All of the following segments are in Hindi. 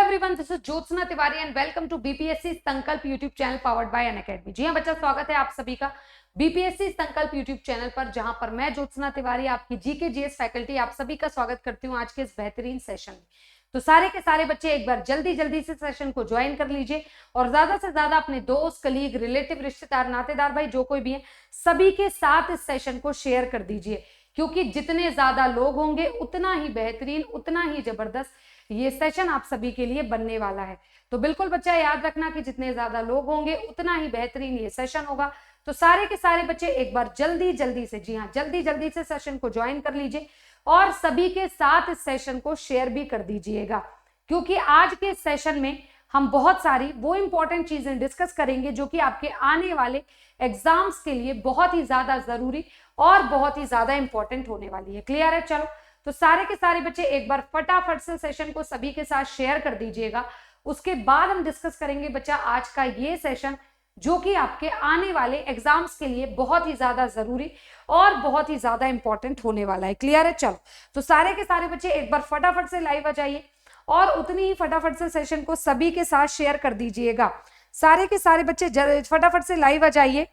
Everyone, this is Jyotsna Tiwari and welcome to BPSC Sankalp YouTube channel powered by Unacademy. जी हां बच्चा, स्वागत है आप सभी का बीपीएससी संकल्प यूट्यूब चैनल पर, जहां पर मैं ज्योत्सना तिवारी आपकी जीके जीएस फैकल्टी आप सभी का स्वागत करती हूं आज के इस बेहतरीन सेशन में। तो सारे के सारे बच्चे एक बार जल्दी से सेशन को ज्वाइन कर लीजिए और ज्यादा से ज्यादा अपने दोस्त, कलीग, रिलेटिव, रिश्तेदार, नातेदार भाई जो कोई भी है सभी के साथ इस सेशन को शेयर कर दीजिए, क्योंकि जितने ज्यादा लोग होंगे उतना ही बेहतरीन, उतना ही जबरदस्त ये सेशन आप सभी के लिए बनने वाला है। तो बिल्कुल बच्चा याद रखना कि जितने ज्यादा लोग होंगे उतना ही बेहतरीन ये सेशन होगा। तो सारे के सारे बच्चे एक बार जल्दी से, जी हाँ जल्दी से सेशन को ज्वाइन कर लीजिए और सभी के साथ इस सेशन को शेयर भी कर दीजिएगा, क्योंकि आज के सेशन में हम बहुत सारी वो इंपॉर्टेंट चीजें डिस्कस करेंगे जो कि आपके आने वाले एग्जाम्स के लिए बहुत ही ज्यादा जरूरी और बहुत ही ज्यादा इंपॉर्टेंट होने वाली है। क्लियर है? चलो, तो सारे के सारे बच्चे एक बार फटाफट से सेशन को सभी के साथ शेयर कर दीजिएगा। उसके बाद हम डिस्कस करेंगे बच्चा आज का ये सेशन जो कि आपके आने वाले एग्जाम्स के लिए बहुत ही ज्यादा जरूरी और बहुत ही ज्यादा इंपॉर्टेंट होने वाला है। क्लियर है? चलो, तो सारे के सारे बच्चे एक बार फटाफट से लाइव आ जाइए और उतनी ही फटाफट से सेशन को सभी के साथ शेयर कर दीजिएगा। सारे के सारे बच्चे फटाफट से लाइव आ जाइए,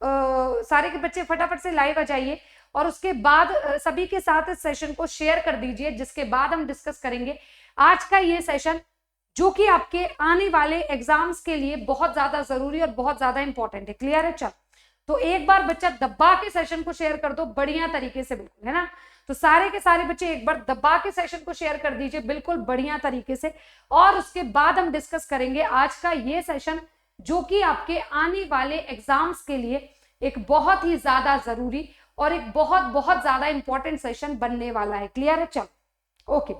सारे के बच्चे फटाफट से लाइव आ जाइए और उसके बाद सभी के साथ इस सेशन को शेयर कर दीजिए, जिसके बाद हम डिस्कस करेंगे आज का ये सेशन जो कि आपके आने वाले एग्जाम्स के लिए बहुत ज्यादा जरूरी और बहुत ज्यादा इंपॉर्टेंट है। क्लियर है? चल, तो एक बार बच्चा दबा के सेशन को शेयर कर दो बढ़िया तरीके से, बिल्कुल, है ना? तो सारे के सारे बच्चे एक बार दबा के सेशन को शेयर कर दीजिए बिल्कुल बढ़िया तरीके से, और उसके बाद हम डिस्कस करेंगे आज का ये सेशन जो कि आपके आने वाले एग्जाम्स के लिए एक बहुत ही ज्यादा जरूरी और एक बहुत ज्यादा इंपॉर्टेंट सेशन बनने वाला है। क्लियर है? चल, ओके,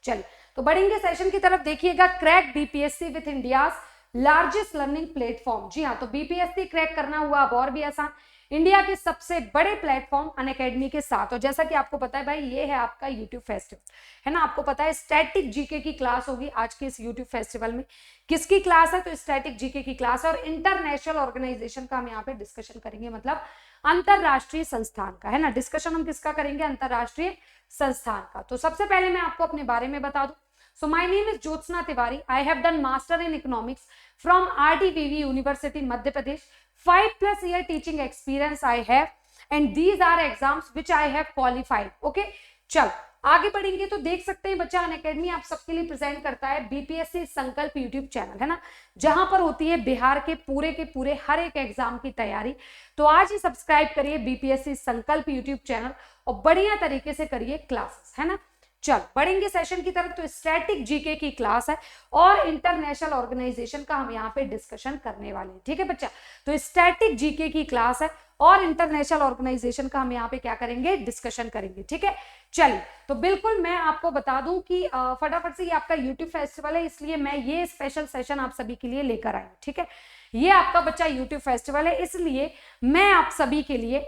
चल तो बढ़ेंगे सेशन की तरफ। देखिएगा, crack BPSC with India's largest learning platform. जी हाँ, तो बीपीएससी क्रैक करना हुआ अब और भी आसान, इंडिया के सबसे बड़े प्लेटफॉर्म अनअकैडमी के साथ। और जैसा कि आपको पता है भाई, ये है आपका यूट्यूब फेस्टिवल, है ना? आपको पता है स्टैटिक जीके की क्लास होगी आज के इस यूट्यूब फेस्टिवल में। किसकी क्लास है? तो स्टैटिक जीके की क्लास है और इंटरनेशनल ऑर्गेनाइजेशन का हम यहाँ पे डिस्कशन करेंगे, मतलब अंतरराष्ट्रीय संस्थान का, है ना? डिस्कशन हम किसका करेंगे? अंतरराष्ट्रीय संस्थान का। तो सबसे पहले मैं आपको अपने बारे में बता दूं। So my name is Jyotsna Tiwari. I have done Master in Economics from RTVV University, Madhya Pradesh. 5+ year teaching experience I have, and these are exams which I have qualified. Okay, चल आगे बढ़ेंगे तो देख सकते हैं बच्चा, अनअकैडमी आप सबके लिए प्रेजेंट करता है बीपीएससी संकल्प यूट्यूब चैनल, है ना? जहां पर होती है बिहार के पूरे हर एक एग्जाम की तैयारी। तो आज ही सब्सक्राइब करिए बीपीएससी संकल्प यूट्यूब चैनल और बढ़िया तरीके से करिए क्लासेस, है ना? चल बढ़ेंगे सेशन की तरफ। तो स्टैटिक जीके की क्लास है और इंटरनेशनल ऑर्गेनाइजेशन का हम यहाँ पे डिस्कशन करने वाले हैं। ठीक है बच्चा? तो स्टैटिक जीके की क्लास है और इंटरनेशनल ऑर्गेनाइजेशन का हम यहाँ पे क्या करेंगे? डिस्कशन करेंगे। ठीक है, चलिए, तो बिल्कुल मैं आपको बता दूं कि फटाफट से ये आपका यूट्यूब फेस्टिवल है, इसलिए मैं ये स्पेशल सेशन आप सभी के लिए लेकर आई हूँ। ठीक है, ये आपका बच्चा यूट्यूब फेस्टिवल है, इसलिए मैं आप सभी के लिए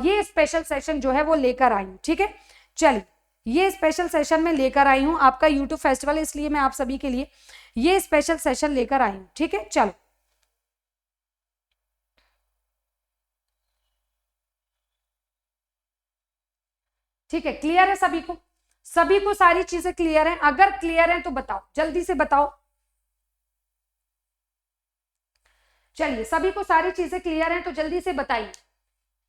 ये स्पेशल सेशन जो है वो लेकर आई हूँ। ठीक है, चलिए, ये स्पेशल सेशन में लेकर आई हूं, आपका यूट्यूब फेस्टिवल, इसलिए मैं आप सभी के लिए ये स्पेशल सेशन लेकर आई हूं। ठीक है, चलो, ठीक है, क्लियर है सभी को? सभी को सारी चीजें क्लियर है? अगर क्लियर है तो बताओ, जल्दी से बताओ। चलिए, सभी को सारी चीजें क्लियर है तो जल्दी से बताइए।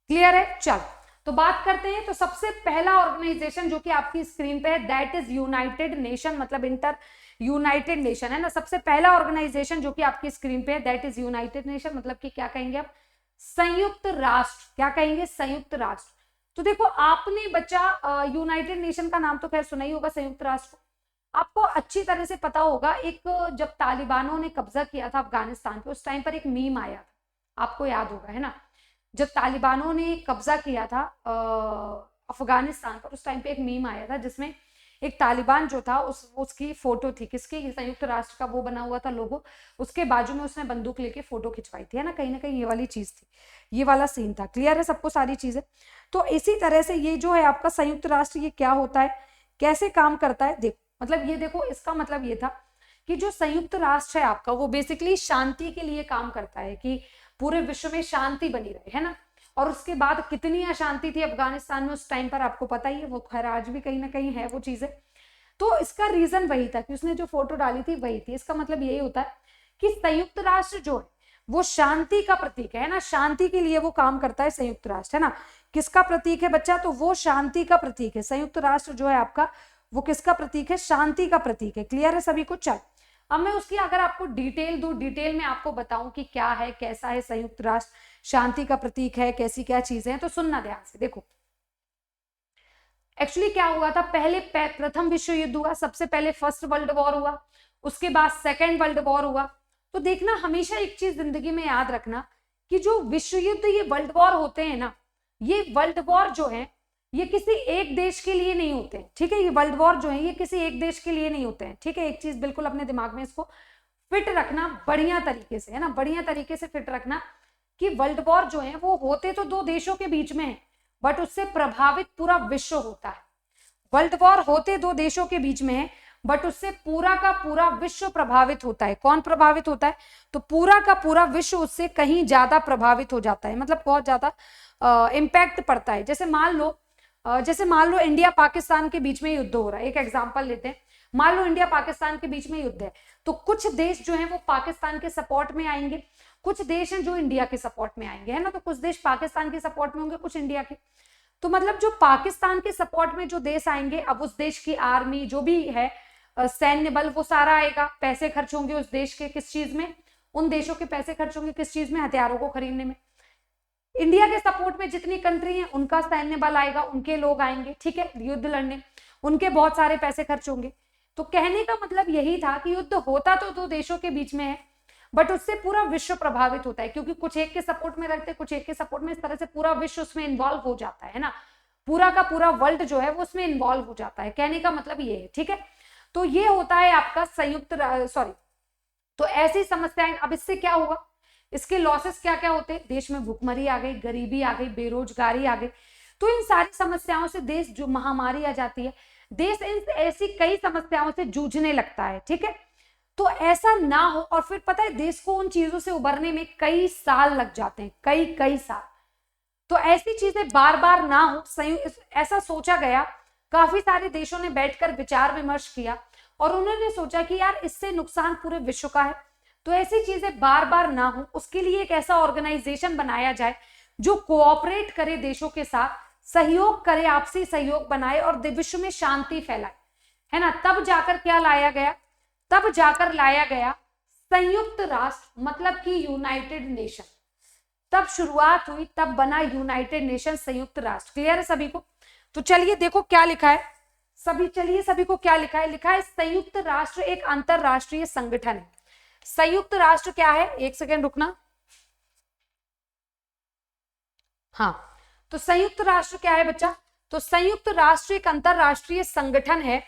क्लियर है? चल, तो बात करते हैं। तो सबसे पहला ऑर्गेनाइजेशन जो कि आपकी स्क्रीन पे है, दैट इज यूनाइटेड नेशन, मतलब यूनाइटेड नेशन, है ना? सबसे पहला ऑर्गेनाइजेशन जो कि आपकी स्क्रीन पे है दैट इज यूनाइटेड नेशन, मतलब कि क्या कहेंगे आप? संयुक्त राष्ट्र। क्या कहेंगे? संयुक्त राष्ट्र। तो देखो, आपने बच्चा यूनाइटेड नेशन का नाम तो खैर सुना ही होगा, संयुक्त राष्ट्र आपको अच्छी तरह से पता होगा। एक जब तालिबानों ने कब्जा किया था अफगानिस्तान पे, उस टाइम पर एक मीम आया था, आपको याद होगा, है ना? जब तालिबानों ने कब्जा किया था अफगानिस्तान पर, उस टाइम पे एक मीम आया था जिसमें एक तालिबान जो था उसकी फोटो थी, किसकी? संयुक्त राष्ट्र का वो बना हुआ था लोगो, उसके बाजू में उसने बंदूक लेके फोटो खिंचवाई थी, है ना? कहीं ना कहीं ये वाली चीज थी, ये वाला सीन था। क्लियर है सबको सारी चीजें? तो इसी तरह से ये जो है आपका संयुक्त राष्ट्र, ये क्या होता है, कैसे काम करता है? देखो, मतलब ये देखो, इसका मतलब ये था कि जो संयुक्त राष्ट्र है आपका, वो बेसिकली शांति के लिए काम करता है कि पूरे विश्व में शांति बनी रहे, है ना? और उसके बाद कितनी अशांति थी अफगानिस्तान में उस टाइम पर, आपको पता ही है, वो खैर आज भी कहीं ना कहीं है वो चीजें। तो इसका रीजन वही था कि उसने जो फोटो डाली थी वही थी। इसका मतलब यही होता है कि संयुक्त राष्ट्र जो है वो शांति का प्रतीक है ना, शांति के लिए वो काम करता है संयुक्त राष्ट्र, है ना। किसका प्रतीक है बच्चा? तो वो शांति का प्रतीक है। संयुक्त राष्ट्र जो है आपका वो किसका प्रतीक है? शांति का प्रतीक है। क्लियर है सभी को? चल अब मैं उसकी अगर आपको डिटेल दूं, डिटेल में आपको बताऊं कि क्या है, कैसा है संयुक्त राष्ट्र, शांति का प्रतीक है, कैसी क्या चीजें हैं, तो सुनना ध्यान से। देखो एक्चुअली क्या हुआ था, पहले प्रथम विश्व युद्ध हुआ, सबसे पहले फर्स्ट वर्ल्ड वॉर हुआ, उसके बाद सेकेंड वर्ल्ड वॉर हुआ। तो देखना हमेशा एक चीज जिंदगी में याद रखना कि जो विश्व युद्ध ये वर्ल्ड वॉर होते हैं ना, ये वर्ल्ड वॉर जो है ये किसी एक देश के लिए नहीं होते हैं, ठीक है। ये वर्ल्ड वॉर जो है ये किसी एक देश के लिए नहीं होते हैं, ठीक है। एक चीज बिल्कुल अपने दिमाग में इसको फिट रखना बढ़िया तरीके से, है ना, बढ़िया तरीके से फिट रखना कि वर्ल्ड वॉर जो है वो होते तो दो देशों के बीच में है, बट उससे प्रभावित पूरा विश्व होता है। वर्ल्ड वॉर होते दो देशों के बीच में है, बट उससे पूरा का पूरा विश्व प्रभावित होता है। कौन प्रभावित होता है? तो पूरा का पूरा विश्व उससे कहीं ज्यादा प्रभावित हो जाता है, मतलब बहुत ज्यादा इम्पैक्ट पड़ता है। जैसे मान लो इंडिया पाकिस्तान के बीच में युद्ध हो रहा है, एक एग्जांपल लेते हैं। मान लो इंडिया पाकिस्तान के बीच में युद्ध है, तो कुछ देश जो है वो पाकिस्तान के सपोर्ट में आएंगे, कुछ देश हैं जो इंडिया के सपोर्ट में आएंगे, है ना। तो कुछ देश पाकिस्तान के सपोर्ट में होंगे, कुछ इंडिया के। तो मतलब जो पाकिस्तान के सपोर्ट में जो देश आएंगे, अब उस देश की आर्मी जो भी है, सैन्य बल, वो सारा आएगा, पैसे खर्च होंगे उस देश के किस चीज में, उन देशों के पैसे खर्च होंगे किस चीज में, हथियारों को खरीदने में। इंडिया के सपोर्ट में जितनी कंट्री है उनका सैन्य बल आएगा, उनके लोग आएंगे, ठीक है, युद्ध लड़ने, उनके बहुत सारे पैसे खर्च होंगे। तो कहने का मतलब यही था कि युद्ध होता तो दो देशों के बीच में है, बट उससे पूरा विश्व प्रभावित होता है, क्योंकि कुछ एक के सपोर्ट में रखते, कुछ एक के सपोर्ट में, इस तरह से पूरा विश्व उसमें इन्वॉल्व हो जाता है ना, पूरा का पूरा वर्ल्ड जो है वो उसमें इन्वॉल्व हो जाता है। कहने का मतलब ये है, ठीक है। तो ये होता है आपका तो ऐसी समस्याएं। अब इससे क्या हुआ, इसके लॉसेस क्या क्या होते हैं? देश में भूखमरी आ गई, गरीबी आ गई, बेरोजगारी आ गई। तो इन सारी समस्याओं से देश जो महामारी आ जाती है, देश इन ऐसी कई समस्याओं से जूझने लगता है, ठीक है। तो ऐसा ना हो, और फिर पता है देश को उन चीजों से उबरने में कई साल लग जाते हैं, कई साल। तो ऐसी चीजें बार बार ना हो, ऐसा सोचा गया, काफी सारे देशों ने बैठकर विचार विमर्श किया और उन्होंने सोचा कि यार इससे नुकसान पूरे विश्व का है, तो ऐसी चीजें बार बार ना हो, उसके लिए एक ऐसा ऑर्गेनाइजेशन बनाया जाए जो कोऑपरेट करे देशों के साथ, सहयोग करे, आपसी सहयोग बनाए और विश्व में शांति फैलाए, है ना। तब जाकर क्या लाया गया? तब जाकर लाया गया संयुक्त राष्ट्र, मतलब कि यूनाइटेड नेशन। तब शुरुआत हुई, तब बना यूनाइटेड नेशन, संयुक्त राष्ट्र। क्लियर है सभी को? तो चलिए देखो क्या लिखा है सभी को क्या लिखा है? लिखा है संयुक्त राष्ट्र एक अंतरराष्ट्रीय संगठन है। संयुक्त राष्ट्र क्या है? एक सेकेंड रुकना। हाँ, तो संयुक्त राष्ट्र क्या है बच्चा? तो संयुक्त राष्ट्र एक अंतरराष्ट्रीय संगठन है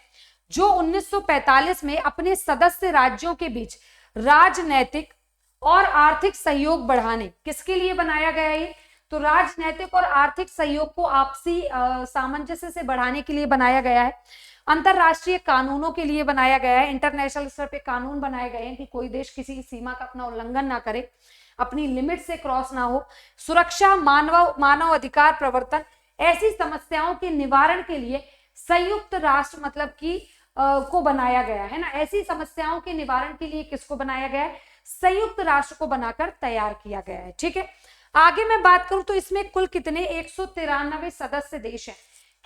जो 1945 में अपने सदस्य राज्यों के बीच राजनैतिक और आर्थिक सहयोग बढ़ाने, किसके लिए बनाया गया है? तो राजनैतिक और आर्थिक सहयोग को आपसी सामंजस्य से बढ़ाने के लिए बनाया गया है। अंतरराष्ट्रीय कानूनों के लिए बनाया गया है, इंटरनेशनल स्तर पे कानून बनाए गए हैं कि कोई देश किसी सीमा का अपना उल्लंघन ना करे, अपनी लिमिट से क्रॉस ना हो। सुरक्षा, मानव अधिकार प्रवर्तन, ऐसी समस्याओं के निवारण के लिए संयुक्त राष्ट्र मतलब कि को बनाया गया है ना। ऐसी समस्याओं के निवारण के लिए किसको बनाया गया है? संयुक्त राष्ट्र को बनाकर तैयार किया गया है, ठीक है। आगे मैं बात करूं तो इसमें कुल कितने 193 सदस्य देश हैं।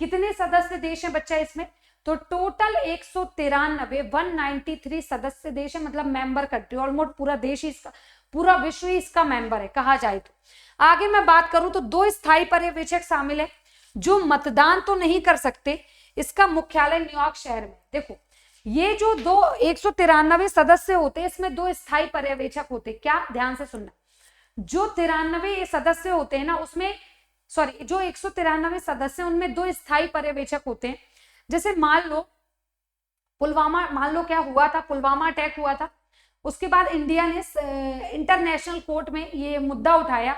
कितने सदस्य देश हैं बच्चा इसमें? तो टोटल 193 सदस्य देश है, मतलब मेंबर कंट्री। ऑलमोस्ट पूरा देश ही इसका, पूरा विश्व ही इसका मेंबर है कहा जाए तो। आगे मैं बात करूं तो 2 स्थायी पर्यवेक्षक शामिल है जो मतदान तो नहीं कर सकते। इसका मुख्यालय न्यूयॉर्क शहर में। देखो ये जो 193 सदस्य होते हैं, इसमें 2 स्थायी पर्यवेक्षक होते हैं। क्या? ध्यान से सुनना। जो 93 सदस्य होते हैं ना, उसमें जो 193 सदस्य उनमें 2 स्थायी पर्यवेक्षक होते हैं। जैसे मान लो क्या हुआ था, पुलवामा अटैक हुआ था, उसके बाद इंडिया ने इंटरनेशनल कोर्ट में ये मुद्दा उठाया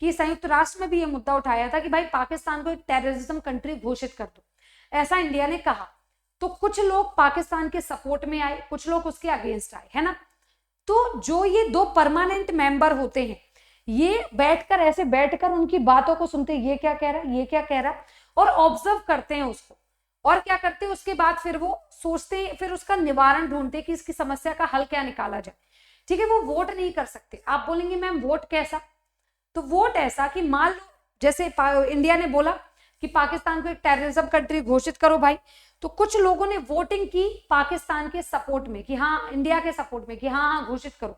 कि संयुक्त राष्ट्र में भी ये मुद्दा उठाया था कि भाई पाकिस्तान को एक टेररिज्म कंट्री घोषित कर दो, ऐसा इंडिया ने कहा। तो कुछ लोग पाकिस्तान के सपोर्ट में आए, कुछ लोग उसके अगेंस्ट आए, है ना। तो जो ये 2 परमानेंट मेंबर होते हैं, ये बैठकर उनकी बातों को सुनते हैं, ये क्या कह रहा है, ये क्या कह रहा है, और ऑब्जर्व करते हैं उसको। और क्या करते हैं उसके बाद फिर वो सोचते हैं, फिर उसका निवारण ढूंढते हैं कि इसकी समस्या का हल क्या निकाला जाए। ठीक है, वो वोट नहीं कर सकते। आप बोलेंगे मैम वोट कैसा, तो वोट ऐसा कि मान लो जैसे इंडिया ने बोला कि पाकिस्तान को एक टेररिज्म कंट्री घोषित करो भाई, तो कुछ लोगों ने वोटिंग की पाकिस्तान के सपोर्ट में कि हाँ, इंडिया के सपोर्ट में कि हाँ हाँ घोषित करो।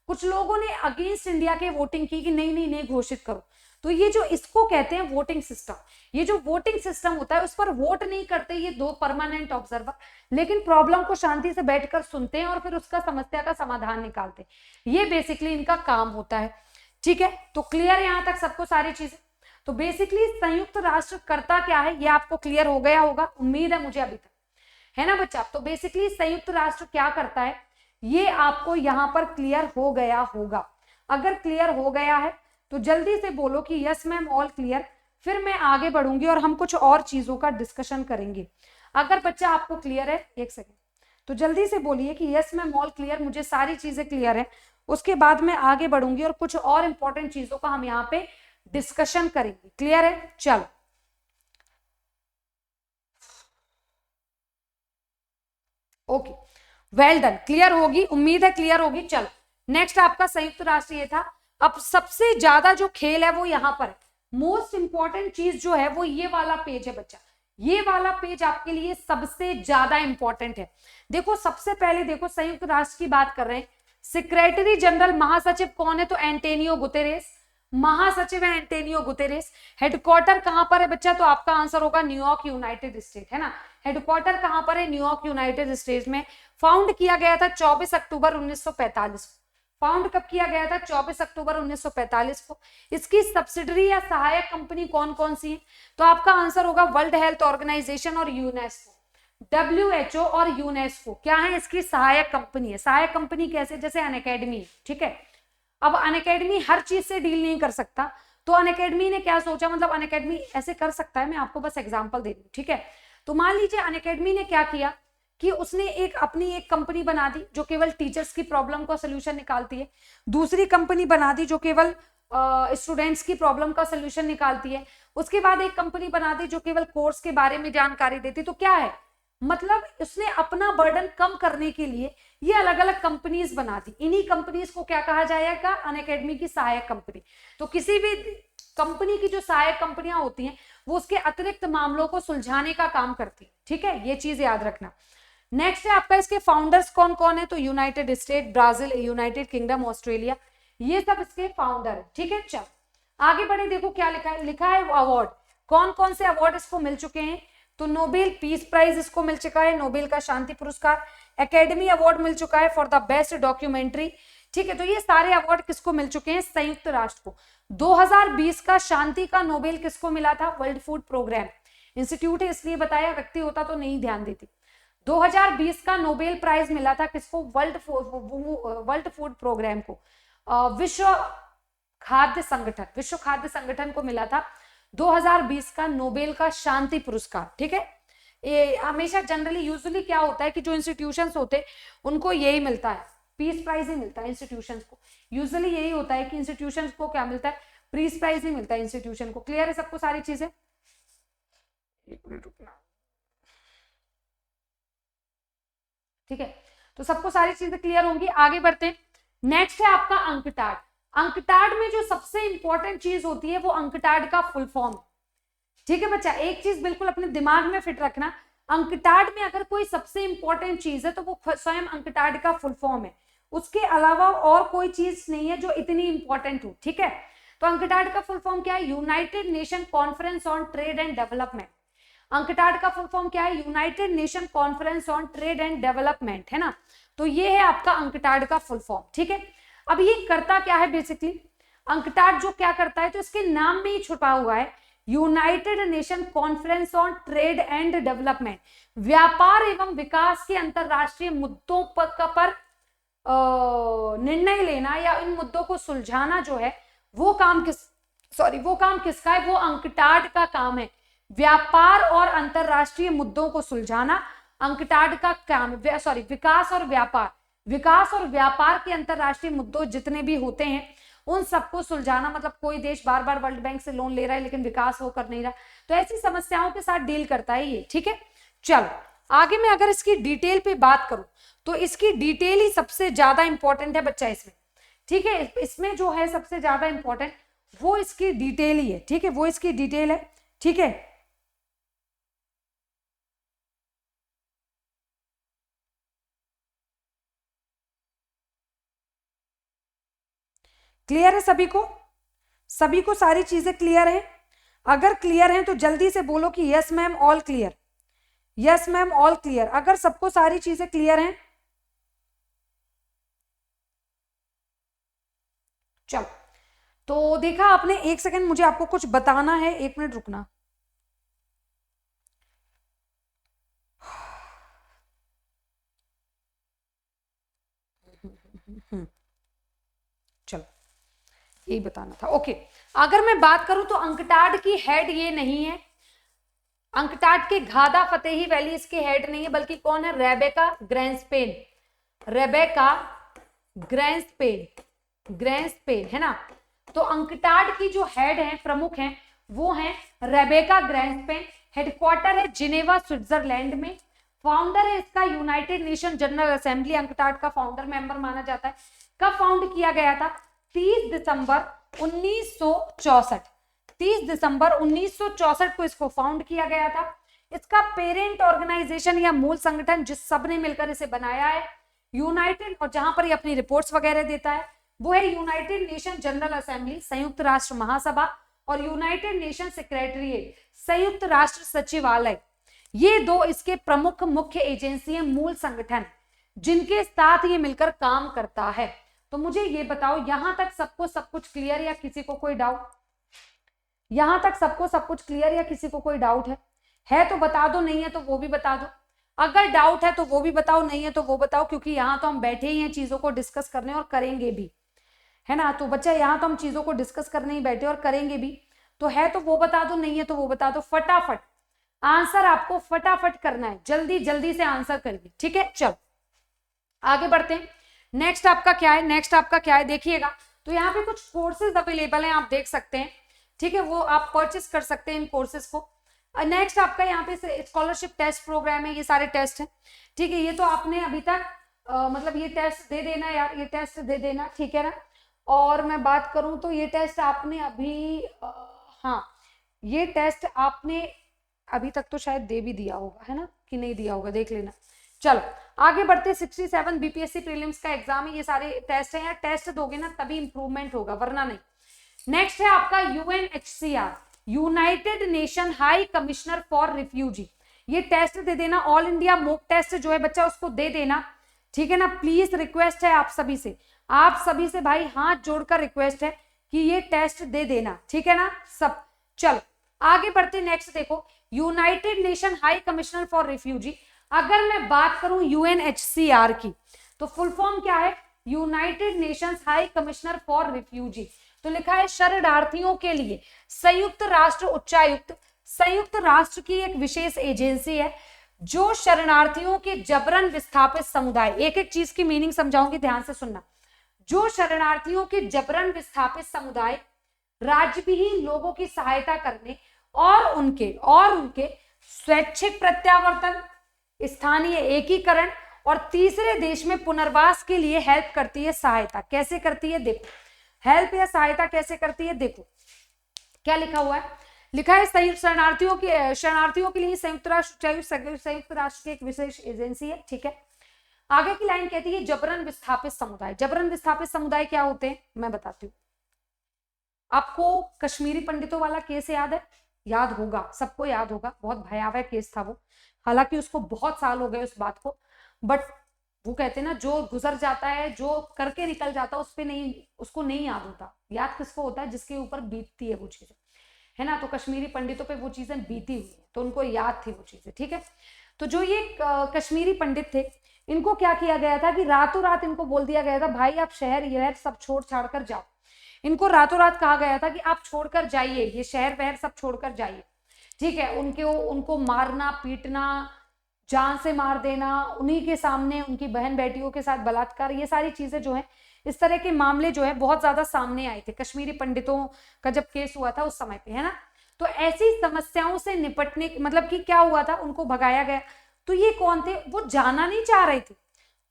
कुछ लोगों ने अगेंस्ट इंडिया के वोटिंग की कि नहीं नहीं नहीं घोषित करो। तो ये जो इसको कहते हैं वोटिंग सिस्टम, ये जो वोटिंग सिस्टम होता है उस पर वोट नहीं करते ये दो परमानेंट ऑब्जर्वर, लेकिन प्रॉब्लम को शांति से बैठकर सुनते हैं और फिर उसका समस्या का समाधान निकालते हैं। ये बेसिकली इनका काम होता है। ठीक है, तो क्लियर है यहां तक सबको सारी चीजें। तो बेसिकली संयुक्त राष्ट्र करता क्या है ये आपको क्लियर हो गया होगा, उम्मीद है मुझे अभी तक, है ना बच्चा। तो बेसिकली संयुक्त राष्ट्र क्या करता है ये आपको यहां पर क्लियर हो गया होगा। अगर क्लियर हो गया है तो जल्दी से बोलो कि यस मैम ऑल क्लियर, फिर मैं आगे बढ़ूंगी और हम कुछ और चीजों का डिस्कशन करेंगे। अगर बच्चा आपको क्लियर है, एक सेकेंड, तो जल्दी से बोलिए कि यस मैम ऑल क्लियर, मुझे सारी चीजें क्लियर है। उसके बाद मैं आगे बढ़ूंगी और कुछ और इंपॉर्टेंट चीजों का हम यहाँ पे डिस्कशन करेंगे। क्लियर है, चलो ओके, वेल डन, क्लियर होगी, उम्मीद है क्लियर होगी। चलो नेक्स्ट आपका संयुक्त राष्ट्र ये था। अब सबसे ज्यादा जो खेल है वो यहां पर है, मोस्ट इंपॉर्टेंट चीज जो है वो ये वाला पेज है बच्चा। ये वाला पेज आपके लिए सबसे ज्यादा इंपॉर्टेंट है। देखो सबसे पहले देखो संयुक्त राष्ट्र की बात कर रहे हैं, सेक्रेटरी जनरल महासचिव कौन है, तो एंटोनियो गुतेरेस महासचिव है, एंटोनियो गुतेरेस। हेडक्वार्टर कहां पर है बच्चा, तो आपका आंसर होगा न्यूयॉर्क यूनाइटेड स्टेट, है ना। हेडक्वार्टर कहां पर है, न्यूयॉर्क यूनाइटेड स्टेट्स में। फाउंड किया गया था 24 अक्टूबर 1945 को। फाउंड कब किया गया था, 24 अक्टूबर 1945 को। इसकी सब्सिडरी या सहायक कंपनी कौन कौन सी है, तो आपका आंसर होगा वर्ल्ड हेल्थ ऑर्गेनाइजेशन और यूनेस्को। WHO और यूनेस्को क्या है, इसकी सहायक कंपनी है। सहायक कंपनी कैसे, जैसे अनअकैडमी, ठीक है। अब अनअकैडमी हर चीज से डील नहीं कर सकता, तो अनअकैडमी ने क्या सोचा, मतलब अनअकैडमी ऐसे कर सकता है, मैं आपको बस एग्जांपल दे दूं, ठीक है। तो मान लीजिए अनअकैडमी ने क्या किया कि उसने अपनी एक कंपनी बना दी जो केवल टीचर्स की प्रॉब्लम का सोल्यूशन निकालती है। दूसरी कंपनी बना दी जो केवल स्टूडेंट्स की प्रॉब्लम का सोल्यूशन निकालती है। उसके बाद एक कंपनी बना दी जो केवल कोर्स के बारे में जानकारी देती। तो क्या है, मतलब उसने अपना बर्डन कम करने के लिए ये अलग अलग कंपनीज बना दी। इन्हीं कंपनीज को क्या कहा जाएगा, अनअकैडमी की सहायक कंपनी। तो किसी भी कंपनी की जो सहायक कंपनियां होती हैं वो उसके अतिरिक्त मामलों को सुलझाने का काम करती है, ठीक है, ये चीज याद रखना। नेक्स्ट है आपका इसके फाउंडर्स कौन कौन है, तो United state, Brazil, United kingdom, Australia, ये सब इसके फाउंडर है, ठीक है। चल आगे बढ़े, देखो क्या लिखा है, लिखा है अवार्ड, कौन कौन से अवार्ड इसको मिल चुके हैं, तो नोबेल पीस प्राइज इसको मिल चुका है, नोबेल का शांति पुरस्कार, एकेडमी अवार्ड मिल चुका है फॉर द बेस्ट डॉक्यूमेंट्री, ठीक है। तो ये सारे अवार्ड किसको मिल चुके हैं, संयुक्त राष्ट्र को। 2020 का शांति का नोबेल किसको मिला था, वर्ल्ड फूड प्रोग्राम इंस्टीट्यूट है इसलिए बताया, व्यक्ति होता तो नहीं ध्यान देती। 2020 का नोबेल प्राइज मिला था किसको, वर्ल्ड फूड प्रोग्राम को, विश्व खाद्य संगठन को मिला था 2020 का नोबेल का शांति पुरस्कार, ठीक है। ये हमेशा जनरली यूजुअली क्या होता है कि जो इंस्टीट्यूशंस होते हैं उनको यही मिलता है, पीस प्राइज ही मिलता है इंस्टीट्यूशंस को। यूजुअली यही होता है कि इंस्टीट्यूशंस को क्या मिलता है, पीस प्राइज ही मिलता है इंस्टीट्यूशन को। क्लियर है सबको सारी चीजें, ठीक है। तो सबको सारी चीजें क्लियर होंगी, आगे बढ़ते हैं। नेक्स्ट है आपका अंकटाड। अंकटाड में जो सबसे इंपॉर्टेंट चीज होती है वो अंकटाड का फुल फॉर्म, ठीक है बच्चा। एक चीज बिल्कुल अपने दिमाग में फिट रखना, अंकटाड में अगर कोई सबसे इंपॉर्टेंट चीज है तो वो स्वयं अंकटाड का फुल फॉर्म है। उसके अलावा और कोई चीज नहीं है जो इतनी इंपॉर्टेंट हो, ठीक है। तो अंकटाड का फुल फॉर्म क्या है, United nation conference on trade and development. UNCTAD का फुल फॉर्म क्या है, United nation conference on trade and development, है ना। तो ये है आपका अंकटाड का फुल फॉर्म, ठीक है। अब ये करता क्या है, बेसिकली अंकटाड जो क्या करता है, तो इसके नाम में ही छुपा हुआ है, United nation conference on trade and development. व्यापार एवं विकास के अंतरराष्ट्रीय मुद्दों पर निर्णय लेना या इन मुद्दों को सुलझाना जो है वो काम किसका है, वो अंकटाड का काम है। व्यापार और अंतरराष्ट्रीय मुद्दों को सुलझाना अंकटाड का काम है। विकास और व्यापार के अंतरराष्ट्रीय मुद्दों जितने भी होते हैं उन सबको सुलझाना, मतलब कोई देश बार बार वर्ल्ड बैंक से लोन ले रहा है लेकिन विकास वो कर नहीं रहा, तो ऐसी समस्याओं के साथ डील करता है ये, ठीक है। चलो आगे मैं अगर इसकी डिटेल पे बात करूं तो इसकी डिटेल ही सबसे ज्यादा इंपॉर्टेंट है बच्चा इसमें, ठीक है। इसमें जो है सबसे ज्यादा इंपॉर्टेंट वो इसकी डिटेल ही है, ठीक है, वो इसकी डिटेल है, ठीक है। क्लियर है सभी को? सभी को सारी चीजें क्लियर है? अगर क्लियर है तो जल्दी से बोलो कि yes ma'am all clear, yes ma'am all clear. अगर सबको सारी चीजें क्लियर हैं, चलो तो देखा आपने। एक सेकंड मुझे आपको कुछ बताना है, 1 मिनट रुकना। चलो यही बताना था, ओके। अगर मैं बात करूं तो अंकटाड की हेड ये नहीं है, अंकटाड के घादा फतेही वैली इसके हेड नहीं है, बल्कि कौन है? रेबेका ग्रैंस्पेन, रेबेका ग्रैंस्पेन, ग्रैंस्पेन है ना। तो अंकटाड की जो हेड है, प्रमुख है, वो है रेबेका ग्रैंस्पेन। हेडक्वार्टर है जिनेवा स्विट्जरलैंड में। फाउंडर है इसका United nation general assembly, UNCTAD का फाउंडर मेंबर माना जाता है। कब फाउंड किया गया था? 30 दिसंबर 1964, 30 दिसंबर 1964 को इसको फाउंड किया गया था। इसका पेरेंट ऑर्गेनाइजेशन या मूल संगठन जिस सब ने मिलकर इसे बनाया है यूनाइटेड, और जहां पर ये अपनी रिपोर्ट्स वगैरह देता है वो है यूनाइटेड नेशन जनरल असेंबली, संयुक्त राष्ट्र महासभा, और यूनाइटेड नेशन सेक्रेटरीट, संयुक्त राष्ट्र सचिवालय। ये दो इसके प्रमुख मुख्य एजेंसी हैं, मूल संगठन, जिनके साथ ये मिलकर काम करता है। तो मुझे ये बताओ यहां तक सबको सब कुछ क्लियर या किसी को कोई डाउट? यहां तक सबको सब कुछ क्लियर या किसी को कोई डाउट है तो बता दो, नहीं है तो वो भी बता दो। अगर डाउट है तो वो भी बताओ, नहीं है तो वो बताओ, क्योंकि यहाँ तो हम बैठे ही हैं चीजों को डिस्कस करने और करेंगे भी, है ना। तो बच्चा यहाँ तो हम चीजों को डिस्कस करने ही बैठे और करेंगे भी, तो है तो वो बता दो, नहीं है तो वो बता दो। फटाफट आंसर आपको फटाफट करना है, जल्दी जल्दी से आंसर करिए, ठीक है। चलो आगे बढ़ते हैं। नेक्स्ट आपका क्या है? नेक्स्ट आपका क्या है देखिएगा, तो यहाँ पे कुछ कोर्सेज अवेलेबल हैं, आप देख सकते हैं, ठीक है, वो आप परचेस कर सकते हैं इन कोर्सेज को। नेक्स्ट आपका यहाँ पे स्कॉलरशिप टेस्ट प्रोग्राम है, ये सारे टेस्ट हैं, ठीक है। ये तो आपने अभी तक मतलब ये टेस्ट दे देना यार, ये टेस्ट दे देना, ठीक है ना। और मैं बात करूं तो ये टेस्ट आपने अभी हाँ ये टेस्ट आपने अभी तक तो शायद दे भी दिया होगा, है ना, कि नहीं दिया होगा, देख लेना। चलो आगे बढ़ते। 67 बीपीएससी प्रीलिम्स का एग्जाम है, ये सारे टेस्ट हैं यार, टेस्ट दोगे ना तभी इंप्रूवमेंट होगा, वरना नहीं। नेक्स्ट है आपका UNHCR, United nation high commissioner for refugee. ये टेस्ट दे देना, ऑल इंडिया मॉक टेस्ट जो है बच्चा उसको दे देना, ठीक है ना। प्लीज रिक्वेस्ट है आप सभी से, आप सभी से भाई हाथ जोड़कर रिक्वेस्ट है कि ये टेस्ट दे देना, ठीक है ना सब। चलो आगे बढ़ते। नेक्स्ट देखो, United nation high commissioner for refugee. अगर मैं बात करूं यूएनएचसीआर की तो फुल फॉर्म क्या है? United Nations high commissioner for refugee. तो लिखा है शरणार्थियों के लिए संयुक्त राष्ट्र उच्चायुक्त। संयुक्त राष्ट्र की एक विशेष एजेंसी है जो शरणार्थियों के जबरन विस्थापित समुदाय, एक एक चीज की मीनिंग समझाऊंगी, ध्यान से सुनना। जो शरणार्थियों के जबरन विस्थापित समुदाय राज्यविहीन लोगों की सहायता करने और उनके स्वैच्छिक प्रत्यावर्तन, स्थानीय एकीकरण और तीसरे देश में पुनर्वास के लिए हेल्प करती है, सहायता कैसे करती है देखो, हेल्प या सहायता कैसे करती है देखो। क्या लिखा हुआ है? लिखा है शरणार्थियों के लिए संयुक्त राष्ट्र संयुक्त राष्ट्र की एक विशेष एजेंसी है, ठीक है। आगे की लाइन कहती है जबरन विस्थापित समुदाय। जबरन विस्थापित समुदाय क्या होते हैं मैं बताती हूँ आपको। कश्मीरी पंडितों वाला केस याद है? याद होगा, सबको याद होगा, बहुत भयावह केस था वो। हालांकि उसको बहुत साल हो गए उस बात को, बट वो कहते हैं ना जो गुजर जाता है, जो करके निकल जाता है उस पे नहीं, उसको नहीं याद होता। याद किसको होता है? जिसके ऊपर बीतती है वो चीजें, है ना। तो कश्मीरी पंडितों पे वो चीजें बीती हुई है तो उनको याद थी वो चीजें, ठीक है। तो जो ये कश्मीरी पंडित थे, इनको क्या किया गया था कि रातों रात इनको बोल दिया गया था भाई आप शहर ये सब छोड़ छाड़ कर जाओ। इनको रातों रात कहा गया था कि आप छोड़कर जाइए, ये शहर वहर सब छोड़कर जाइए, ठीक है। उनको मारना पीटना, जान से मार देना, उन्हीं के सामने उनकी बहन बेटियों के साथ बलात्कार, ये सारी चीजें जो है, इस तरह के मामले जो है बहुत ज्यादा सामने आए थे कश्मीरी पंडितों का जब केस हुआ था उस समय पे, है ना। तो ऐसी समस्याओं से निपटने मतलब कि क्या हुआ था, उनको भगाया गया। तो ये कौन थे, वो जाना नहीं चाह रहे थे,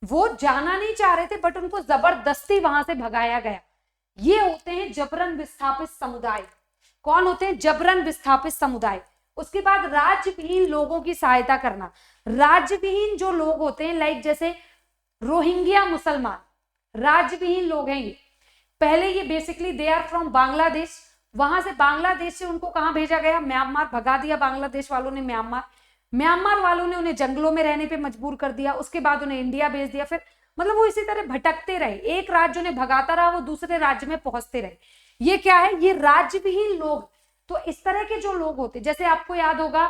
वो जाना नहीं चाह रहे थे, बट उनको जबरदस्ती वहां से भगाया गया। ये होते हैं जबरन विस्थापित समुदाय। कौन होते हैं, जबरन विस्थापित समुदाय। उसके बाद राज्यविहीन लोगों की सहायता करना। राज्यविहीन जो लोग होते हैं, लाइक जैसे रोहिंग्या मुसलमान, राज्यविहीन लोग हैं ये। पहले ये basically they are from Bangladesh, वहां से बांग्लादेश से उनको कहां भेजा गया, म्यांमार, भगा दिया बांग्लादेश वालों ने म्यांमार, म्यांमार वालों ने उन्हें जंगलों में रहने पे मजबूर कर दिया, उसके बाद उन्हें इंडिया भेज दिया। फिर मतलब वो इसी तरह भटकते रहे, एक राज्य उन्हें भगाता रहा, वो दूसरे राज्य में पहुंचते रहे। ये क्या है, ये राज्यविहीन लोग। तो इस तरह के जो लोग होते, जैसे आपको याद होगा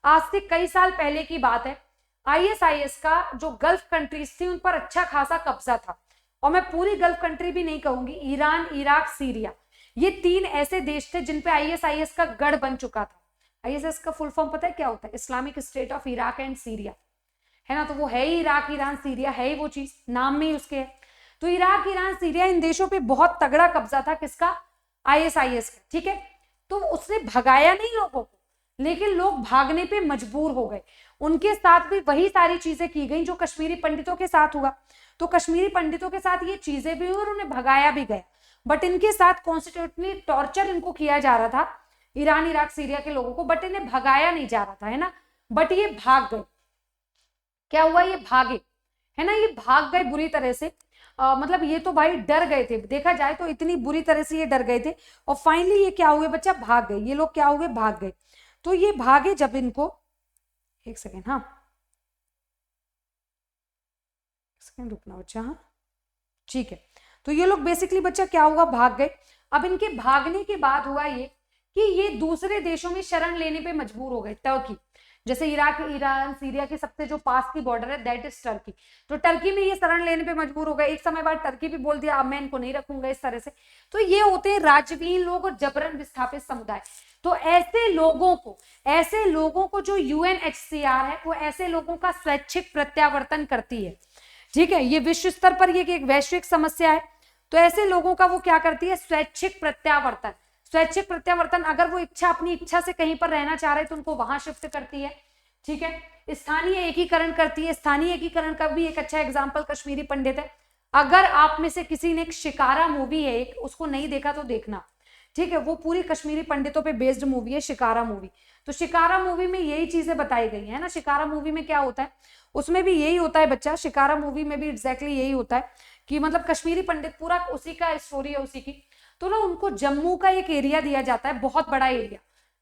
आज से कई साल पहले की बात है, आईएसआईएस का जो गल्फ कंट्रीज थी उन पर अच्छा खासा कब्जा था। और मैं पूरी गल्फ कंट्री भी नहीं कहूंगी, ईरान, इराक, सीरिया, ये 3 ऐसे देश थे जिन पे आईएसआईएस का गढ़ बन चुका था। आईएसआईएस का फुल फॉर्म पता है क्या होता है, Islamic state of Iraq and Syria, है ना। तो वो है ही इराक, ईरान, सीरिया, है ही वो चीज, नाम में ही उसके है। तो इराक, ईरान, सीरिया, इन देशों पे बहुत तगड़ा कब्जा था किसका, आईएसआईएस का, ठीक है। तो उसने भगाया नहीं लोगों को, लेकिन लोग भागने पे मजबूर हो गए। उनके साथ भी वही सारी चीजें की गई जो कश्मीरी पंडितों के साथ हुआ। तो कश्मीरी पंडितों के साथ ये चीजें भी हुई और उन्हें भगाया भी गया, बट इनके साथ कॉन्स्टिट्यूशनली टॉर्चर इनको किया जा रहा था, ईरान, इराक, सीरिया के लोगों को, बट इन्हें भगाया नहीं जा रहा था, है ना। बट ये भाग गए। क्या हुआ, ये भागे, है ना, ये भाग गए बुरी तरह से। मतलब ये तो भाई डर गए थे, देखा जाए तो इतनी बुरी तरह से ये डर गए थे। और फाइनली ये क्या हुए बच्चा, भाग गए। ये लोग क्या हुए, भाग गए। तो ये भागे जब इनको, एक सेकेंड, हाँ सेकेंड रुकना बच्चा, हाँ ठीक है। तो ये लोग बेसिकली बच्चा क्या हुआ, भाग गए। अब इनके भागने के बाद हुआ ये कि ये दूसरे देशों में शरण लेने पे मजबूर हो गए। टर्की, जैसे इराक, ईरान, सीरिया के सबसे जो पास की बॉर्डर है दैट इज टर्की, तो टर्की में ये शरण लेने पे मजबूर हो गए। एक समय बाद टर्की भी बोल दिया अब मैं इनको नहीं रखूंगा, इस तरह से। तो ये होते हैं राज्यविहीन लोग और जबरन विस्थापित समुदाय। तो ऐसे लोगों को जो यूएनएचसीआर है वो ऐसे लोगों का स्वैच्छिक प्रत्यावर्तन करती है, ठीक है। ये विश्व स्तर पर ये एक वैश्विक समस्या है। तो ऐसे लोगों का वो क्या करती है, स्वैच्छिक प्रत्यावर्तन। स्वैच्छिक प्रत्यावर्तन, अगर वो अपनी इच्छा से कहीं पर रहना चाह रहे तो उनको वहां शिफ्ट करती है, ठीक है। स्थानीय एकीकरण करती है। स्थानीय एकीकरण का भी एक अच्छा एग्जांपल कश्मीरी पंडित है। अगर आप में से किसी ने एक शिकारा मूवी है, एक उसको नहीं देखा तो देखना, ठीक है। वो पूरी कश्मीरी पंडितों पे बेस्ड मूवी है, शिकारा मूवी। तो शिकारा मूवी में यही चीजें बताई गई है ना। शिकारा मूवी में क्या होता है, उसमें भी यही होता है बच्चा, शिकारा मूवी में भी एग्जैक्टली यही होता है कि मतलब कश्मीरी पंडित, पूरा उसी का स्टोरी है, उसी की। तो ना उनको जम्मू का एक एरिया दिया जाता है, बहुत बड़ा एरिया,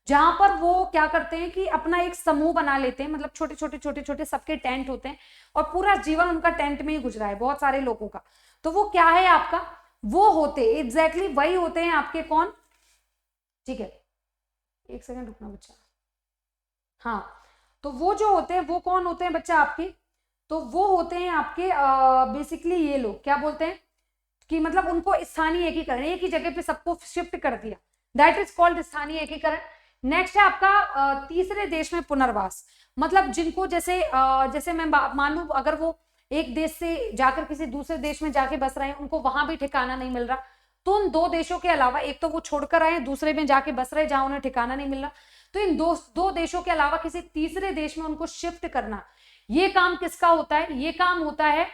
जहां पर वो क्या करते हैं कि अपना एक समूह बना लेते हैं, मतलब छोटे छोटे सबके टेंट होते हैं और पूरा जीवन उनका टेंट में ही गुजरा है, बहुत सारे लोगों का। तो वो क्या है आपका, वो होते एग्जैक्टली वही होते हैं आपके कौन, ठीक है, एक सेकंड रुकना बच्चा, हाँ। तो वो जो होते हैं वो कौन होते हैं बच्चा आपके, तो वो होते हैं आपके बेसिकली ये लोग क्या बोलते हैं कि मतलब उनको स्थानीय एकीकरण, एक ही जगह पे सबको शिफ्ट कर दिया, दैट इज कॉल्ड स्थानीय एकीकरण। नेक्स्ट है आपका तीसरे देश में पुनर्वास। मतलब जिनको जैसे मैं मानूं अगर वो एक देश से जाकर किसी दूसरे देश में जाके बस रहे हैं, उनको वहां भी ठिकाना नहीं मिल रहा, तो उन 2 देशों के अलावा, एक तो वो छोड़कर आए, दूसरे में जाके बस रहे जहां उन्हें ठिकाना नहीं मिल रहा, तो इन दो देशों के अलावा किसी तीसरे देश में उनको शिफ्ट करना, ये काम किसका होता है, ये काम होता है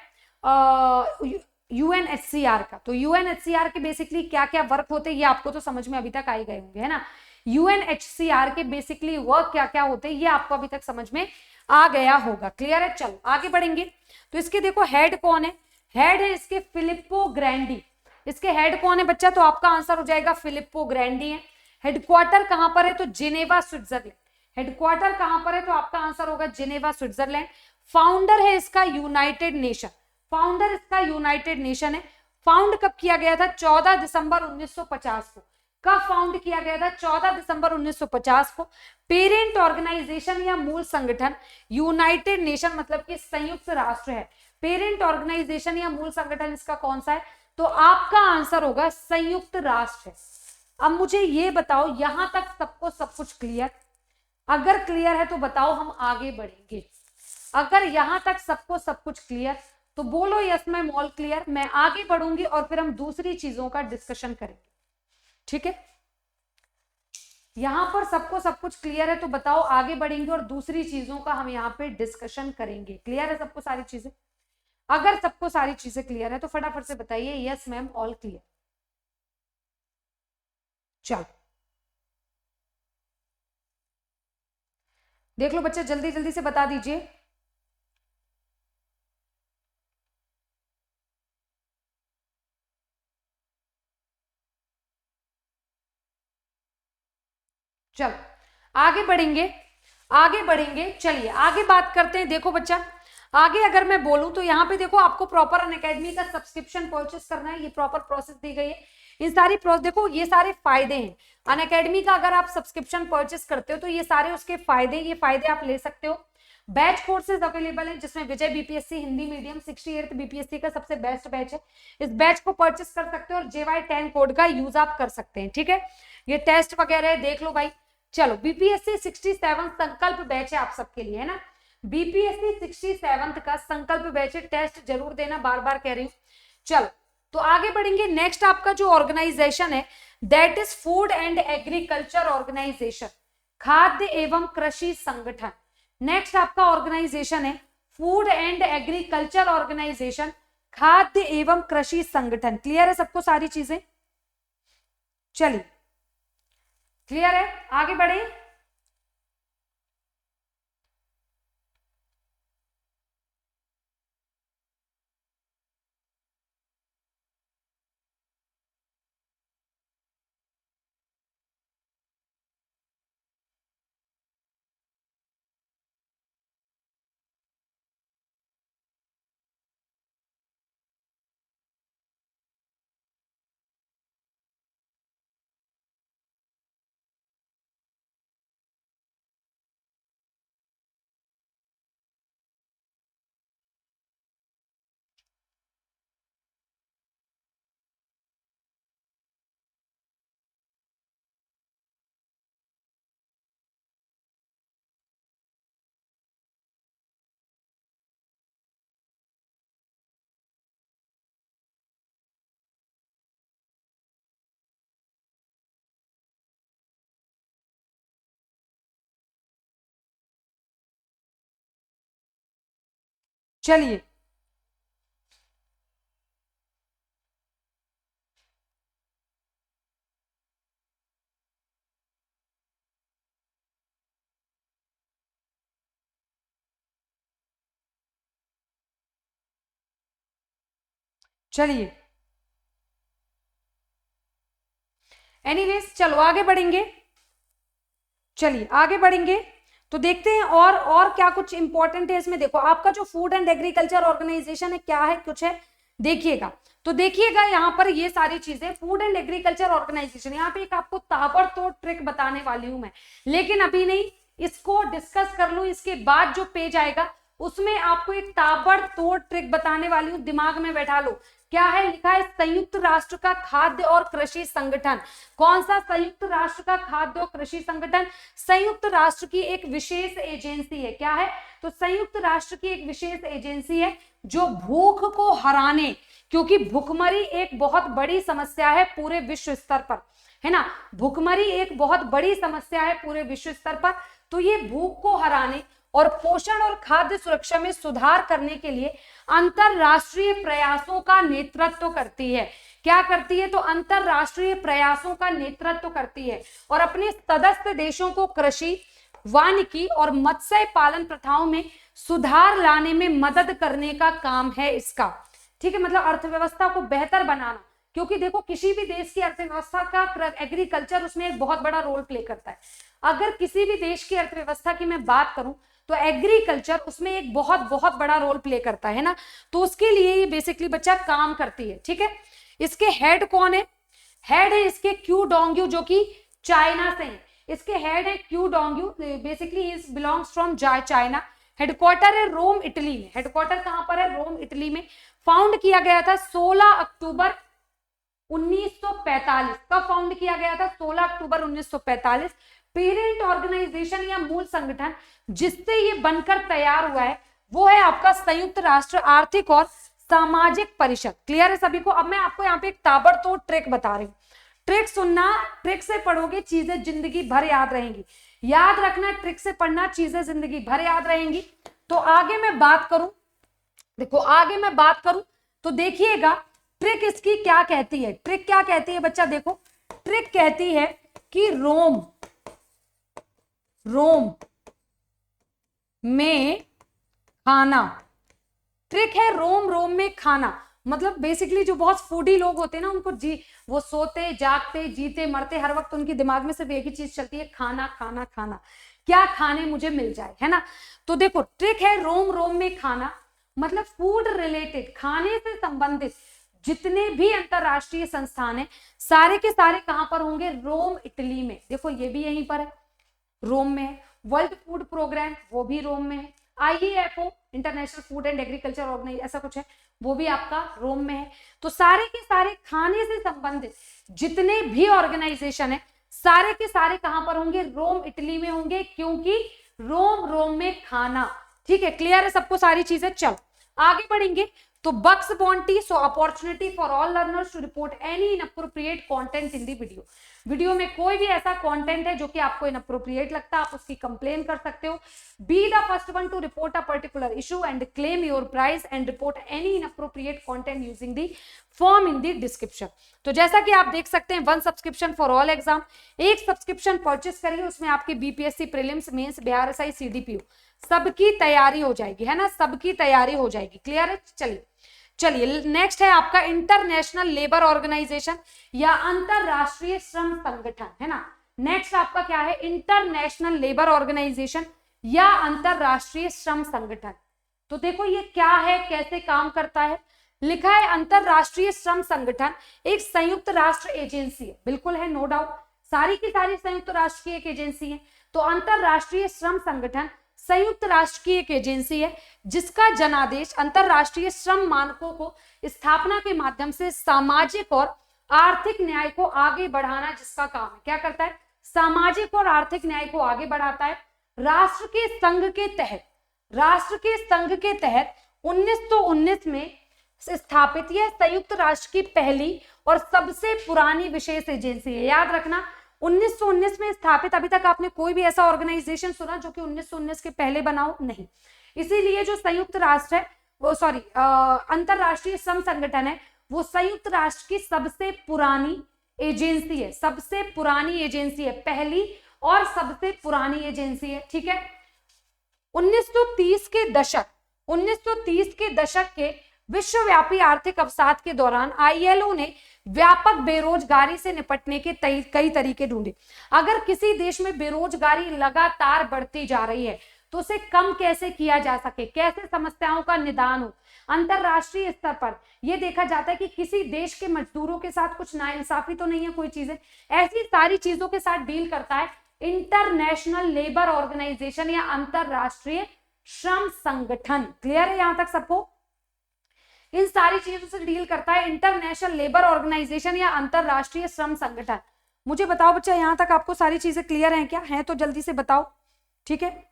यूएनएचसीआर का। तो यूएनएचसीआर के बेसिकली क्या क्या वर्क होते हैं ये आपको तो समझ में अभी तक आ ही गए होंगे, है ना। यूएनएचसीआर के बेसिकली वर्क क्या क्या होते हैं ये आपको अभी तक समझ में आ गया होगा, क्लियर है। चलो आगे बढ़ेंगे। तो इसके देखो हेड कौन है, हेड है इसके फिलिप्पो ग्रैंडी। इसके हेड कौन है बच्चा, तो आपका आंसर हो जाएगा फिलिप्पो ग्रैंडी है। हेडक्वार्टर कहां पर है, तो जिनेवा स्विट्जरलैंड। हेडक्वार्टर कहां पर है, तो आपका आंसर होगा जिनेवा स्विट्जरलैंड। फाउंडर है इसका यूनाइटेड नेशन, फाउंडर इसका यूनाइटेड नेशन है। फाउंड कब किया गया था, 14 दिसंबर 1950 को। कब फाउंड किया गया था, 14 दिसंबर 1950 को। पेरेंट ऑर्गेनाइजेशन या मूल संगठन, यूनाइटेड नेशन मतलब कि संयुक्त राष्ट्र है। पेरेंट ऑर्गेनाइजेशन या मूल संगठन इसका कौन सा है, तो आपका आंसर होगा संयुक्त राष्ट्र है। अब मुझे ये बताओ यहां तक सबको सब कुछ क्लियर, अगर क्लियर है तो बताओ हम आगे बढ़ेंगे। अगर यहां तक सबको सब कुछ क्लियर तो बोलो यस मैम ऑल क्लियर। मैं आगे बढ़ूंगी और फिर हम दूसरी चीजों का डिस्कशन करेंगे, ठीक है। यहां पर सबको सब कुछ क्लियर है तो बताओ, आगे बढ़ेंगे और दूसरी चीजों का हम यहाँ पे डिस्कशन करेंगे। क्लियर है सबको सारी चीजें? अगर सबको सारी चीजें क्लियर है तो फटाफट से बताइए यस मैम ऑल क्लियर। चलो देख लो बच्चे, जल्दी जल्दी से बता दीजिए। चलो आगे बढ़ेंगे, आगे बढ़ेंगे। चलिए आगे बात करते हैं। देखो बच्चा, आगे अगर मैं बोलूं तो यहाँ पे देखो, आपको प्रॉपर अनअकैडमी का सब्सक्रिप्शन परचेस करना है, ये प्रॉपर प्रोसेस दी गई है। इन सारी प्रोसेस देखो, ये सारे फायदे हैं अनअकैडमी का। अगर आप सब्सक्रिप्शन परचेस करते हो तो ये सारे उसके फायदे, ये फायदे आप ले सकते हो। बैच कोर्सेज अवेलेबल है जिसमें Vijay BPSC Hindi medium 68th BPSC का सबसे बेस्ट बैच है। इस बैच को परचेस कर सकते हो और JY10 कोड का यूज आप कर सकते हैं। ठीक है, ये टेस्ट वगैरह देख लो भाई। चलो बीपीएससी 67 संकल्प बैच है आप सबके लिए, है ना। बीपीएससी 67 का संकल्प बैच है, टेस्ट जरूर देना, बार बार कह रही हूँ। चलो तो आगे बढ़ेंगे। नेक्स्ट आपका जो ऑर्गेनाइजेशन है that is food and agriculture organisation, खाद्य एवं कृषि संगठन। नेक्स्ट आपका ऑर्गेनाइजेशन है फूड एंड एग्रीकल्चर ऑर्गेनाइजेशन, खाद्य एवं कृषि संगठन। क्लियर है सबको सारी चीजें? चलिए क्लियर है, आगे बढ़े। चलिए चलिए एनीवेज चलो आगे बढ़ेंगे। चलिए आगे बढ़ेंगे तो देखते हैं और क्या कुछ इंपॉर्टेंट है इसमें। देखो आपका जो फूड एंड एग्रीकल्चर ऑर्गेनाइजेशन है क्या है, कुछ है देखिएगा। तो देखिएगा यहाँ पर ये सारी चीजें फूड एंड एग्रीकल्चर ऑर्गेनाइजेशन, यहाँ पे एक आपको ताबड़तोड़ ट्रिक बताने वाली हूं मैं, लेकिन अभी नहीं, इसको डिस्कस कर लूं, इसके बाद जो पेज आएगा उसमें आपको एक ताबड़तोड़ ट्रिक बताने वाली हूं, दिमाग में बैठा लो। क्या है लिखा है, संयुक्त राष्ट्र का खाद्य और कृषि संगठन। कौन सा संयुक्त राष्ट्र का खाद्य और कृषि संगठन? संयुक्त राष्ट्र की एक विशेष एजेंसी है। क्या है? तो संयुक्त राष्ट्र की एक विशेष एजेंसी है जो भूख को हराने, क्योंकि भूखमरी एक बहुत बड़ी समस्या है पूरे विश्व स्तर पर, है ना। भूखमरी एक बहुत बड़ी समस्या है पूरे विश्व स्तर पर। तो ये भूख को हराने और पोषण और खाद्य सुरक्षा में सुधार करने के लिए अंतरराष्ट्रीय प्रयासों का नेतृत्व करती है। क्या करती है? तो अंतरराष्ट्रीय प्रयासों का नेतृत्व करती है और अपने सदस्य देशों को कृषि, वानिकी और मत्स्य पालन प्रथाओं में सुधार लाने में मदद करने का काम है इसका। ठीक है, मतलब अर्थव्यवस्था को बेहतर बनाना, क्योंकि देखो किसी भी देश की अर्थव्यवस्था का एग्रीकल्चर उसमें एक बहुत बड़ा रोल प्ले करता है। अगर किसी भी देश की अर्थव्यवस्था की मैं बात करूं तो एग्रीकल्चर उसमें एक बहुत बहुत बड़ा रोल प्ले करता है ना। तो उसके लिए ये बेसिकली बच्चा काम करती है। ठीक है, इसके हेड कौन है? हेड है इसके क्यू डोंग्यू, जो कि चाइना से है। इसके हेड है Q Dongyu, basically is belongs from China. Headquarter है रोम इटली में। हेडक्वार्टर कहां पर है? रोम इटली में। फाउंड किया गया था 16 अक्टूबर 1945। कब फाउंड किया गया था? 16 अक्टूबर 1945। पेरेंट ऑर्गेनाइजेशन या मूल संगठन जिससे ये बनकर तैयार हुआ है वो है आपका संयुक्त राष्ट्र आर्थिक और सामाजिक परिषद। क्लियर है सभी को? अब मैं आपको यहाँ पे एक ताबड़तोड़ ट्रिक बता रही हूँ। ट्रिक सुनना, ट्रिक से पढ़ोगे चीजें जिंदगी भर याद रहेंगी। याद रखना, ट्रिक से पढ़ना, चीजें जिंदगी भर याद रहेंगी। तो आगे मैं बात करूं, देखो आगे मैं बात करूं तो देखिएगा ट्रिक इसकी क्या कहती है। ट्रिक क्या कहती है बच्चा, देखो ट्रिक कहती है कि रोम में खाना। ट्रिक है रोम में खाना, मतलब बेसिकली जो बहुत फूडी लोग होते हैं ना, उनको वो सोते जागते जीते मरते हर वक्त उनके दिमाग में सिर्फ एक ही चीज चलती है, खाना खाना खाना, क्या खाने मुझे मिल जाए, है ना। तो देखो ट्रिक है रोम में खाना, मतलब फूड रिलेटेड, खाने से संबंधित जितने भी अंतरराष्ट्रीय संस्थान है सारे के सारे कहां पर होंगे, रोम इटली में। देखो ये भी यहीं पर है, रोम में है। वर्ल्ड फूड प्रोग्राम वो भी रोम में है। IEFO international food and agriculture organisation ऐसा कुछ है, वो भी आपका रोम में है। तो सारे के सारे खाने से संबंधित जितने भी ऑर्गेनाइजेशन है सारे के सारे कहां पर होंगे, रोम इटली में होंगे, क्योंकि रोम में खाना। ठीक है, क्लियर है सबको सारी चीजें। चल आगे बढ़ेंगे। तो bugs bounty, so opportunity for all learners to report any inappropriate content in the video. Video में कोई भी ऐसा कंटेंट है जो कि आपको इनअप्रोप्रिएट लगता है, आप उसकी कंप्लेन कर सकते हो। Be the first one to report a particular issue and claim your prize and report any inappropriate content using the form in the description. तो जैसा कि आप देख सकते हैं, 1 सब्सक्रिप्शन फॉर ऑल एग्जाम, एक सब्सक्रिप्शन परचेस करिए, उसमें आपकी BPSC prelims, mains, Bihar SI, CDPO सबकी तैयारी हो जाएगी, है ना, सबकी तैयारी हो जाएगी। क्लियर है। चलिए नेक्स्ट है आपका इंटरनेशनल लेबर ऑर्गेनाइजेशन या अंतरराष्ट्रीय श्रम संगठन, है ना। नेक्स्ट आपका क्या है, इंटरनेशनल लेबर ऑर्गेनाइजेशन या अंतरराष्ट्रीय श्रम संगठन। तो देखो ये क्या है, कैसे काम करता है। लिखा है अंतरराष्ट्रीय श्रम संगठन एक संयुक्त राष्ट्र एजेंसी है, बिल्कुल है, नो डाउट, सारी की सारी संयुक्त राष्ट्र की एक एजेंसी है। तो अंतरराष्ट्रीय श्रम संगठन संयुक्त राष्ट्र की एक एजेंसी है जिसका जनादेश अंतरराष्ट्रीय श्रम मानकों को स्थापना के माध्यम से सामाजिक और आर्थिक न्याय को आगे बढ़ाना जिसका काम है। क्या करता है, सामाजिक और आर्थिक न्याय को आगे बढ़ाता है। राष्ट्र के संघ के तहत 1919 में स्थापित यह संयुक्त राष्ट्र की पहली और सबसे पुरानी विशेष एजेंसी है। याद रखना 1919 में स्थापित, अभी तक आपने कोई भी ऐसा ऑर्गेनाइजेशन सुना जो कि 1919 के पहले बना हो? नहीं। इसीलिए जो संयुक्त राष्ट्र है वो अंतरराष्ट्रीय श्रम संगठन है, वो संयुक्त राष्ट्र की सबसे पुरानी एजेंसी है, सबसे पुरानी एजेंसी है, पहली और सबसे पुरानी एजेंसी है। ठीक है। 1930 के दशक के विश्वव्यापी आर्थिक अवसाद के दौरान ILO ने व्यापक बेरोजगारी से निपटने के कई तरीके ढूंढे। अगर किसी देश में बेरोजगारी लगातार बढ़ती जा रही है तो उसे कम कैसे किया जा सके, कैसे समस्याओं का निदान हो। अंतरराष्ट्रीय स्तर पर यह देखा जाता है कि किसी देश के मजदूरों के साथ कुछ नाइंसाफी तो नहीं है, कोई चीजें, ऐसी सारी चीजों के साथ डील करता है इंटरनेशनल लेबर ऑर्गेनाइजेशन या अंतरराष्ट्रीय श्रम संगठन। क्लियर है यहां तक सबको? इन सारी चीजों से डील करता है इंटरनेशनल लेबर ऑर्गेनाइजेशन या अंतरराष्ट्रीय श्रम संगठन। मुझे बताओ बच्चा, यहां तक आपको सारी चीजें क्लियर हैं क्या? हैं तो जल्दी से बताओ। ठीक है,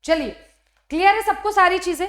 चलिए क्लियर है सबको सारी चीजें?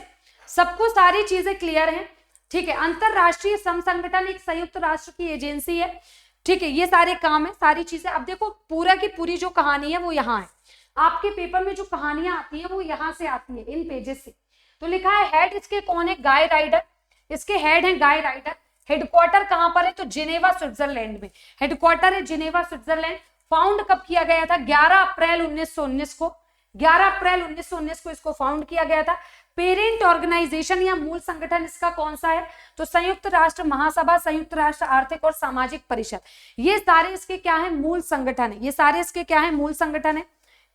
सबको सारी चीजें क्लियर हैं? ठीक है। अंतरराष्ट्रीय श्रम संगठन एक संयुक्त राष्ट्र की एजेंसी है। ठीक है, ये सारे काम है, सारी चीजें। अब देखो पूरा की पूरी जो कहानी है वो यहाँ है, आपके पेपर में जो कहानियां आती है वो यहाँ से आती है, इन पेजेस से। तो लिखा है हेड इसके कौन है, गाय राइडर, इसके हेड है गाय राइडर। हेडक्वार्टर कहां पर है, तो जिनेवा स्विट्जरलैंड में हेडक्वार्टर है, जिनेवा स्विट्जरलैंड। फाउंड कब किया गया था, 11 अप्रैल 1919 को, 11 अप्रैल 1919 को इसको फाउंड किया गया था। पेरेंट ऑर्गेनाइजेशन या मूल संगठन इसका कौन सा है, तो संयुक्त राष्ट्र महासभा, संयुक्त राष्ट्र आर्थिक और सामाजिक परिषद, ये सारे इसके क्या है, मूल संगठन है, ये सारे इसके क्या है, मूल संगठन है।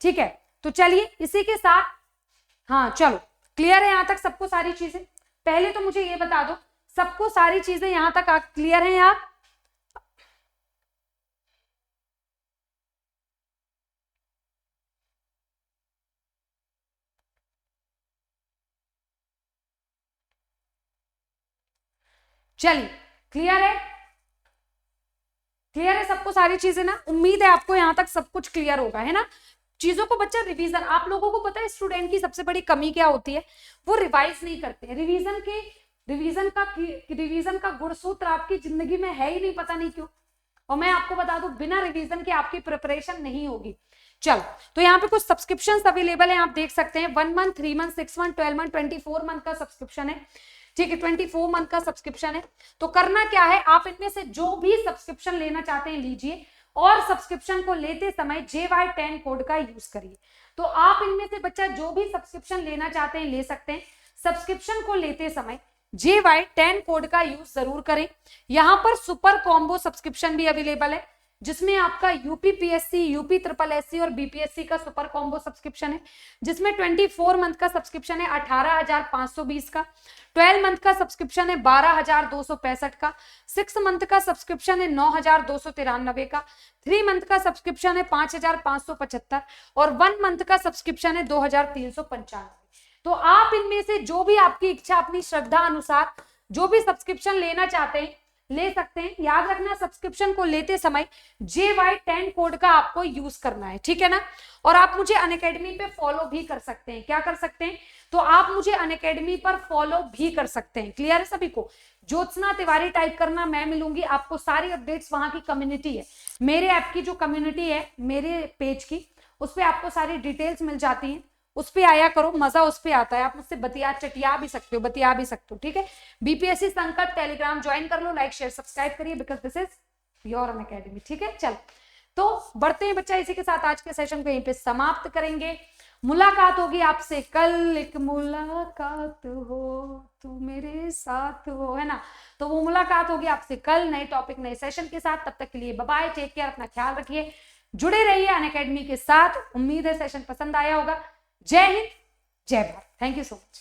ठीक है, तो चलिए इसी के साथ, हाँ चलो क्लियर है यहां तक सबको सारी चीजें? पहले तो मुझे ये बता दो सबको सारी चीजें यहां तक क्लियर है यार? चलिए, क्लियर है? क्लियर है सबको सारी चीजें ना? उम्मीद है आपको यहां तक सब कुछ क्लियर होगा, है ना? चीजों को बच्चा रिवीजन, आप लोगों को पता है स्टूडेंट की सबसे बड़ी कमी क्या होती है, वो रिवाइज नहीं करते हैं। रिवीजन का गुणसूत्र आपकी जिंदगी में है ही नहीं, पता नहीं क्यों। और मैं आपको बता दूं, बिना रिवीजन के आपकी प्रिपरेशन नहीं होगी। चलो, तो यहाँ पे कुछ सब्सक्रिप्शन अवेलेबल है, आप देख सकते हैं। 1 month, 3 month, 6 month, 12 month, 24 month का सब्सक्रिप्शन है। ठीक है, 24 मंथ का सब्सक्रिप्शन है। तो करना क्या है, आप इनमें से जो भी सब्सक्रिप्शन लेना चाहते हैं लीजिए, और सब्सक्रिप्शन को लेते समय JY10 कोड का यूज करिए। तो आप इनमें से बच्चा जो भी सब्सक्रिप्शन लेना चाहते हैं ले सकते हैं। सब्सक्रिप्शन को लेते समय JY10 कोड का यूज जरूर करें। यहां पर सुपर कॉम्बो सब्सक्रिप्शन भी अवेलेबल है, जिसमें आपका UPPSC, UP SSSC और BPSC का सुपर कॉम्बो सब्सक्रिप्शन है, जिसमें 24 मंथ का सब्सक्रिप्शन है 18,520 का, 12 मंथ का सब्सक्रिप्शन है 12,265 का, 6 मंथ का सब्सक्रिप्शन है 9,293 का, 3 मंथ का सब्सक्रिप्शन है 5,575 और 1 मंथ का सब्सक्रिप्शन है 2,395। तो आप इनमें से जो भी आपकी इच्छा, अपनी श्रद्धा अनुसार जो भी सब्सक्रिप्शन लेना चाहते हैं ले सकते हैं। याद रखना, सब्सक्रिप्शन को लेते समय JY10 कोड का आपको यूज करना है, ठीक है ना? और आप मुझे अनअकैडमी पे फॉलो भी कर सकते हैं। क्या कर सकते हैं? तो आप मुझे अनअकैडमी पर फॉलो भी कर सकते हैं। क्लियर है सभी को? ज्योत्सना तिवारी टाइप करना, मैं मिलूंगी आपको। सारी अपडेट्स वहां की कम्युनिटी है, मेरे ऐप की जो कम्युनिटी है मेरे पेज की, उस पर आपको सारी डिटेल्स मिल जाती हैं। उस पे आया करो, मजा उस पे आता है। आप मुझसे चटिया भी सकते हो, बतिया भी सकते हो, ठीक है? BPSC संकट टेलीग्राम ज्वाइन कर लो, लाइक शेयर सब्सक्राइब करिए, because this is your Unacademy, ठीक है? चल, तो बढ़ते हैं बच्चा, इसी के साथ आज के सेशन को यहीं पे समाप्त करेंगे। मुलाकात होगी आपसे कल, एक मुलाकात हो तू मेरे साथ हो, है ना? तो वो मुलाकात होगी आपसे कल, नए टॉपिक नए सेशन के साथ। तब तक के लिए बाय बाय, टेक केयर, अपना ख्याल रखिए, जुड़े रहिए अनअकैडमी के साथ। उम्मीद है सेशन पसंद आया होगा। जय हिंद, जय Bharat. Thank you so much.